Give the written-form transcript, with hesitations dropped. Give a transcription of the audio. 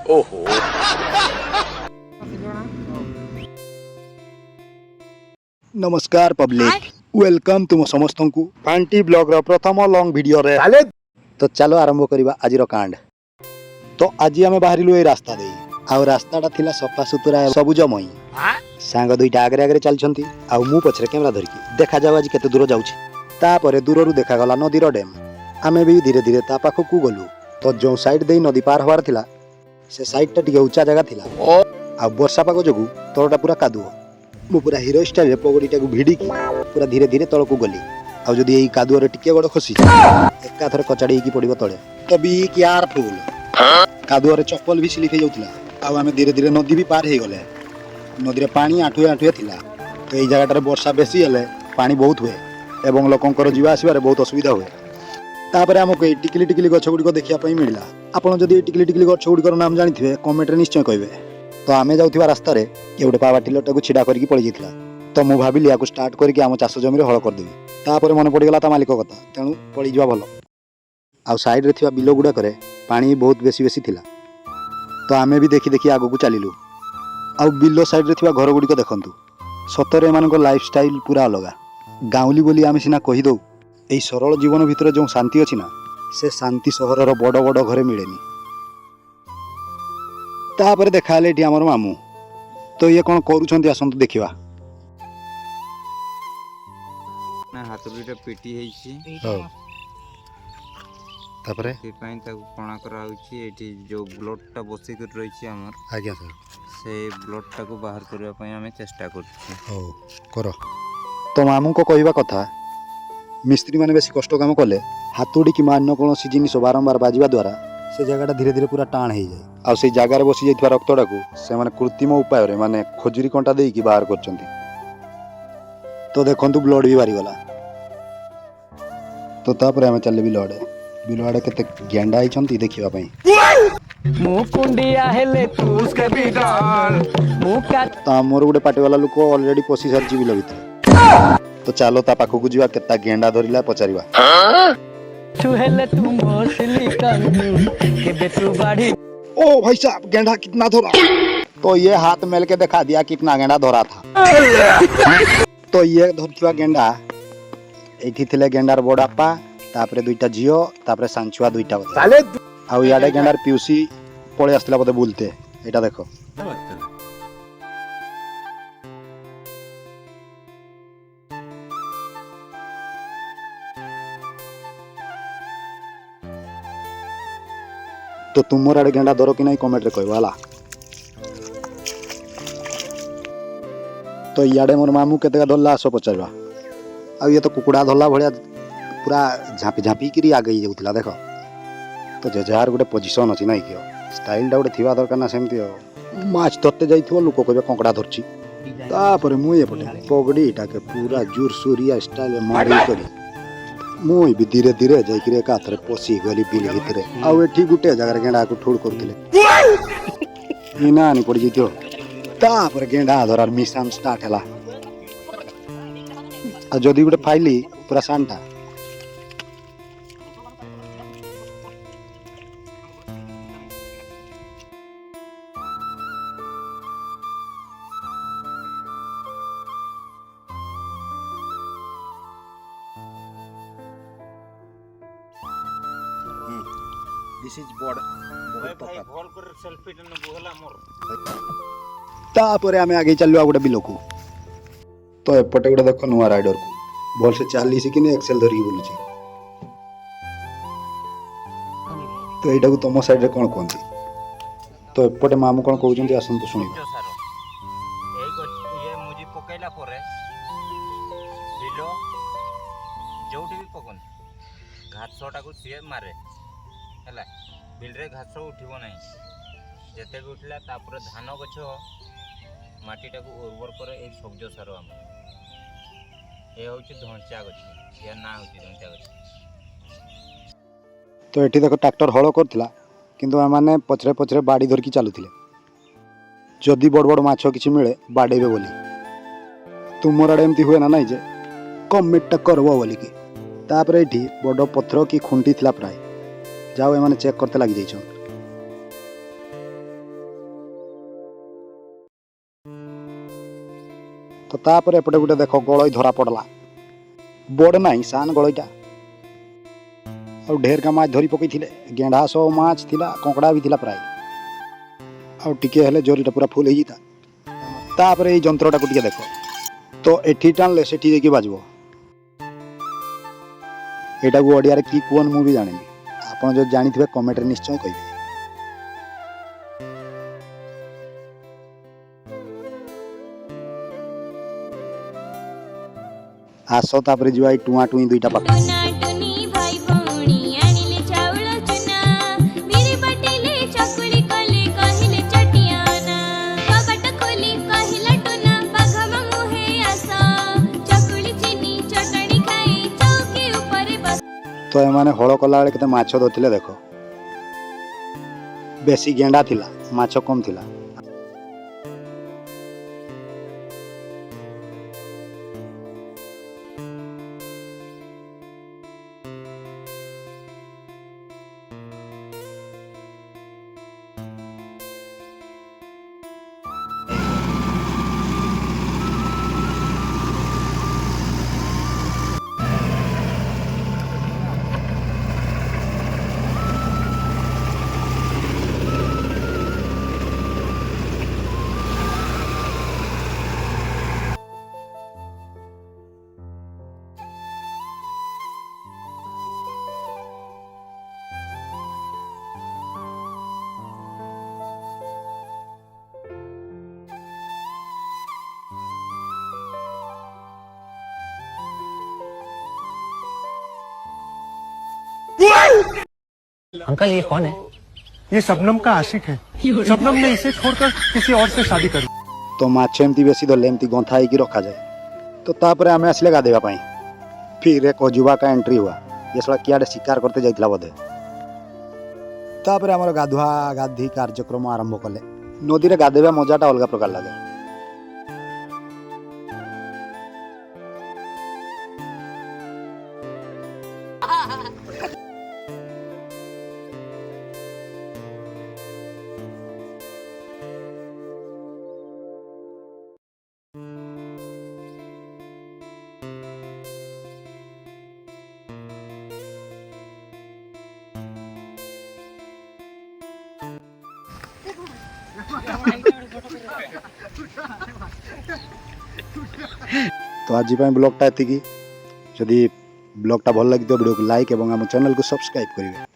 ओहो नमस्कार public welcome तुम समस्त को फांटी ब्लॉग रो प्रथम लॉन्ग वीडियो रे तो चलो आरंभ करिबा आजिर कांड। तो आज आम बाहरिलु ए रास्ता दे आ रास्ताटा थिला सफा सुतुरा सबुजमयी सांग दुईटा आगे आगे चलछंती आ मु पछरे कैमरा धरिकी देखा जाऊ आज केते दूर जाउछि। तापरे दूररू देखा गला नदीर डैम। आमे भी धीरे धीरे ता पाखकू गलु। तो जो साइड दे नदी पार होवार थिला से साइडटा टिके ऊंचा जगह थिला आ वर्षा पाग जोगु तळटा पूरा कादुओ। मु पूरा हिरो स्टाइल पगड़ीटा को भिड़ी पूरा धीरे धीरे तलक गली। आ जदि एई कादुओ रे टिके गोड़ खसी एका थरे कचाड़ी की पड़िबो तळे तो बी केयरफुल। कादुओ रे चप्पल भी स्लिप हे जाउतला। आ आमे धीरे धीरे नदी भी पार हे गले। नदी रे पानी आठुए आठुए थिला। तो एई जगह रे वर्षा बेसी हेले पानी बहुत हुए एवं लोकंकर जीवा आसीबारे बहुत असुविधा हुए। तापर आमको ए टिकली टिकली गछ गुड़िक देखिया पई मिलिला। आपण जदि टिकली टिकली गछ गुड़िकर नाम जानिथिबे कमेंट रे निश्चय कहबे। तो आमे जाउथिबा रास्ता रे एउडे पावा टिलटा छिड़ा करके पड़ी जाइतला। तो मु भाबिली याको स्टार्ट करके आम चाष जमी रे हळ कर देबी। तापर मन पड़ीगला ता मालिक कथा तेणु पड़ी जवा भलो। आ साइड रे थिबा बिलो गुडा करे पानी बहुत बेसी बेसी थिला। तो आमे भी देखि देखि आगो को चलिलु। आ बिलो साइड रे थिबा घर गुड़िक देखंतु सतरे एमानक लाइफ स्टाइल पूरा अलगा। गाउली बोली आमे सिना कहि दउ एई सरल जीवन भितर जो शांति अछि ना से शांति सहरर बड़ बड़ घरे मिलेनी। तापर देखाले एठी हमर मामू। तो ये कौन करूछंती आसंतु देखिबा। ना हातुरीटा पेटी हेछि तापरे से पई ताको कोणा करा होछि। एठी जो ब्लडटा बसी कर रहिछि हमर आज्ञा सर से ब्लडटा को बाहर करबा पई हमें चेष्टा करछि। हो करो। तो मामू को कहवा कथा मिस्त्री माने बेसी कष्ट काम कले हातुड़ी कि अन्य कौन जिनिस बारंबार बाजिबा द्वारा से जगह धीरे धीरे पूरा टाण हो जाए। आ से जगार बसी जाइथिबा रक्तटा को से माने कृत्रिम उपाय रे माने खजुरी कंटा देकी बाहर करछंती। तो देखंतु ब्लड भी बारी गला। तो तापर हमें चले बिलो आड़े केते गेंडा आइछंती देखिबा पई। मु कुंडिया हेले तू उसके बिडाल मु का ता मोर गुटे पाटी वाला लोक ऑलरेडी पसी सरची बिलो भितर। तो चलो ता पाखकू जीवा केता गेंडा धरिला पचारिबा। तू हेले तू मोसली कंजू के बेटू बाड़ी। ओ भाई साहब गेंडा कितना धरा। तो ये हाथ मेल के दिखा दिया कितना गेंडा धरा था। तो ये धरथिबा गेंडा एठी थिले गेंडार बड़ापा तापरे दुईटा जियो तापरे सांचुआ दुईटा साले आ याडे गेंडार पिउसी पळे आस्तिला बदे बोलते एटा देखो। तो तुमर आड़े गेंडा धरो कि नहीं कमेंट रे कहबो हला। तो इयाडे मोर मामू केते धरला आसो पचारबा। आ ये तो कुकुड़ा धरला भलिया पूरा झापी झापी करी आगे जाउतला देखो। तो जजार गोटे पोजीशन अछि नाही कियो स्टाइल डा गोटे थिबा दरकार ना सेमती हो। माछ धरते जाइथिबो लोक कहबे कंकड़ा धरछि। तापर मु एपटे पगड़ीटा के पूरा जोर सोरिया स्टाइल मारी करी मुई भी धीरे धीरे जाइकि एक हाथ रे पसी गली बिल भितरे। आउ एठी गुटे जगह गेंडा को ठोड़ करथिले इना आनी पड़ी जितियो। तापर गेंडा धरार मिशन स्टार्ट हला। आ जदी गुटे फाइली पूरा सांटा दिस इज बोर्ड बहुत भाई भल कर सेल्फी न बुहला मोर। तापरे आमे आगे चलवा गोटे बिलोकू। तो एपटे गोटे देख नुआ राइडर को भल से चाली सिकिने एक्सेल धरी बोलुची। तो एटा को तम साइड रे कोन कोंती। तो एपटे मामू कोन कहउचंती आसंतु सुनिबा। ये मुजी पकेला परे बिलो जोठी भी पकन घासटा को सिए मारे हला बिल रे घास उठिबो नाही। जेते भी उठला तापर धान गछ माटीटा को उर्वर करे ए सबज सार हम ए होची धंचा गछ या ना होची धंचा गछ। तो एठी देखो ट्रैक्टर हळ करथिला किंतु माने पछरे पछरे बाड़ी धरकी चालुथिले जदी बड़ बड़ माछ किछि मिले बाडेबे बोली। तुमर आड़े एमती हुए ना नाही जे कमेंट करबो बोली की। तापर एठी बड़ पत्थर की खुंटी थिला प्राय जाओ एमाने चेक करते लागि जाइछन। तो तापर एपटे गोटे देख गलई धरा पड़ला बड़ नाई सान गलईटा ढेर का माछ धरी पकई गेंढा सो माछ थिला कंकड़ा भी थिला प्राय आउ टिके हेले जरीटा पूरा फुल होता तापर ये जंत्रटा को टिके देख तो एठी टाणले सेठी जाके बाजबो एटा को ओडिया रे की कोन मु भी जानिनी आपण जो जानिथिबे कमेंट रे निश्चय कहिबे। आसो तापर जीवा टुआ टुई दुईटा पाख तो एमाने हल कला बेले केते माछ धरथिले देख बेसी गेंडा थिला माछ कम थिला। अंकल ये कौन है? ये शबनम का आशिक है। शबनम ने इसे छोड़कर किसी और से शादी कर ली। तो माछ एमती बेसी धरले एमती गंथा होइकी रखा जाए। तो तापर आमे आसिले गाधेबा पई फिर एक अजुबा का एंट्री हुआ ये सला कियाडे शिकार करते जाइतला बोधे। तापर हमर गाधुआ गाधी कार्यक्रम आरंभ कले नदी रे गाधेबा मजाटा अलगा प्रकार लागे। तो आज ब्लॉगटा एतिकी जदि ब्लॉगटा भल लगी वीडियो को लाइक और आम चैनल को सब्सक्राइब करेंगे।